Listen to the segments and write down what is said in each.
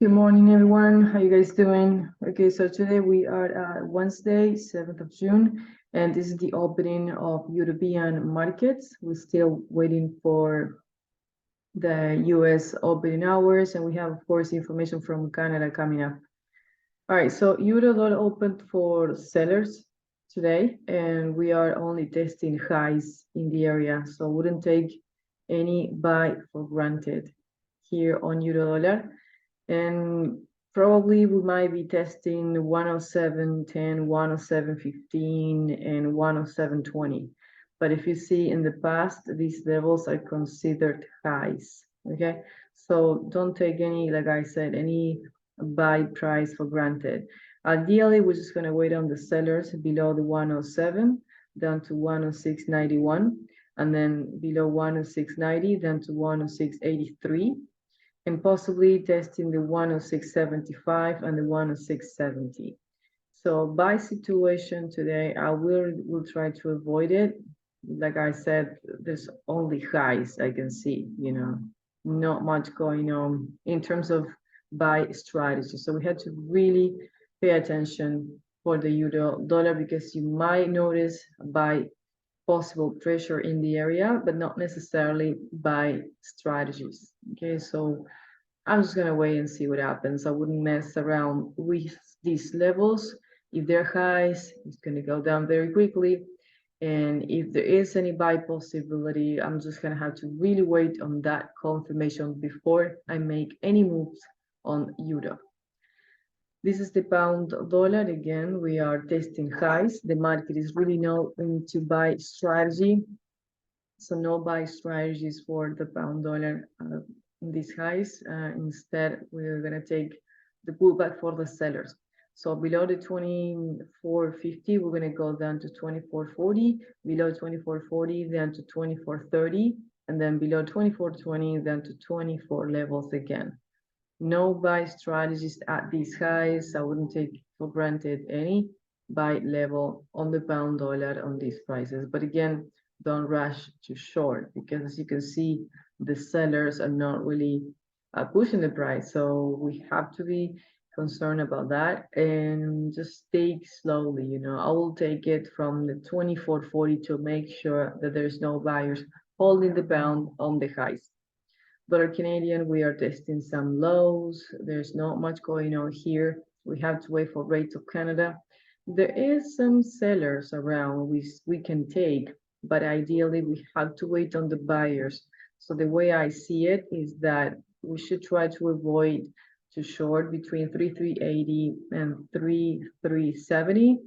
Good morning, everyone. How you guys doing? Okay, so today we are at Wednesday, 7th of June, and this is the opening of European markets. We're still waiting for the US opening hours, and we have, of course, information from Canada coming up. All right, so Eurodollar opened for sellers today, and we are only testing highs in the area, so wouldn't take any buy for granted here on Eurodollar. And probably we might be testing 107.10, 107.15, and 107.20. But if you see in the past, these levels are considered highs, okay? So don't take any, like I said, any buy price for granted. Ideally, we're just gonna wait on the sellers below the 107, down to 106.91, and then below 106.90, down to 106.83 and possibly testing the 106.75 and the 106.70. So by situation today, I will try to avoid it. Like I said, there's only highs I can see, not much going on in terms of buy strategy. So we had to really pay attention for the euro dollar because you might notice buy possible pressure in the area, but not necessarily by strategies. Okay, so I'm just gonna wait and see what happens. I wouldn't mess around with these levels. If they're highs, it's gonna go down very quickly. And if there is any buy possibility, I'm just gonna have to really wait on that confirmation before I make any moves on euro. This is the pound dollar. Again, we are testing highs. The market is really not into buy strategy. So no buy strategies for the pound dollar in these highs. Instead, we're going to take the pullback for the sellers. So below the 24.50, we're going to go down to 24.40, below 24.40, down to 24.30, and then below 24.20, down to 24 levels again. No buy strategies at these highs. I wouldn't take for granted any buy level on the pound dollar on these prices. But again, don't rush to short because as you can see, the sellers are not really pushing the price. So we have to be concerned about that and just take slowly. I will take it from the 24.40 to make sure that there's no buyers holding the pound on the highs. Dollar Canadian, we are testing some lows. There's not much going on here. We have to wait for rates of Canada. There is some sellers around we can take, but ideally we have to wait on the buyers. So the way I see it is that we should try to avoid to short between 3,380 and 3,370.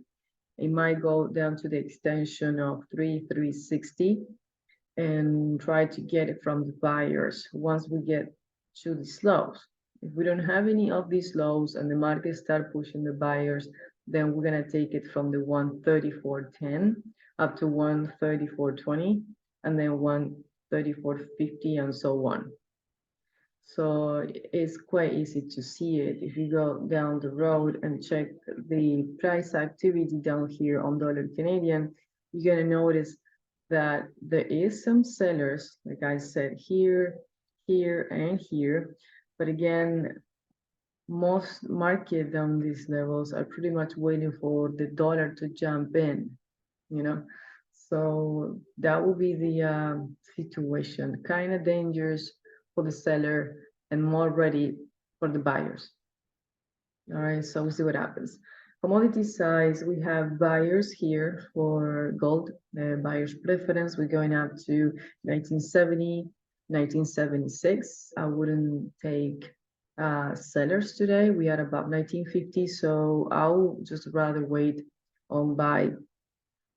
It might go down to the extension of 3,360 and try to get it from the buyers once we get to these lows. If we don't have any of these lows and the market start pushing the buyers, then we're gonna take it from the 134.10 up to 134.20 and then 134.50 and so on. So it's quite easy to see it. If you go down the road and check the price activity down here on dollar Canadian, you're gonna notice that there is some sellers, like I said, here, here, and here. But again, most market on these levels are pretty much waiting for the dollar to jump in, you know. So that will be the situation. Kind of dangerous for the seller and more ready for the buyers. All right, so we'll see what happens. Commodity size, we have buyers here for gold, buyer's preference. We're going up to 1970, 1976. I wouldn't take sellers today. We are about 1950, so I'll just rather wait on buy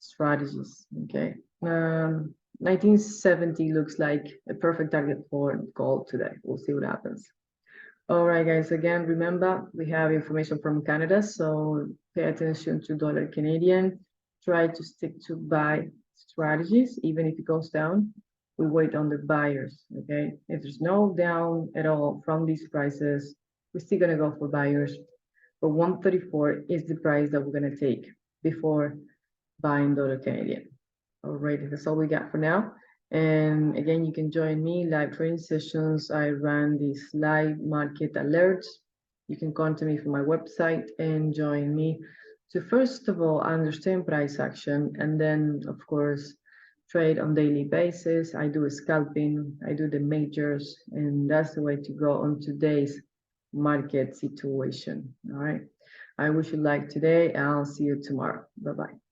strategies. Okay. 1970 looks like a perfect target for gold today. We'll see what happens. All right, guys, again, remember, we have information from Canada, so pay attention to dollar Canadian. Try to stick to buy strategies, even if it goes down. We wait on the buyers, okay? If there's no down at all from these prices, we're still gonna go for buyers. But 134 is the price that we're gonna take before buying dollar Canadian. All right, that's all we got for now. And again, you can join me live training sessions. I run these live market alerts you can contact me from my website and join me to first of all understand price action, and then of course trade on daily basis. I do a scalping, I do the majors, and that's the way to go on today's market situation. All right. I wish you luck today, and I'll see you tomorrow. Bye bye.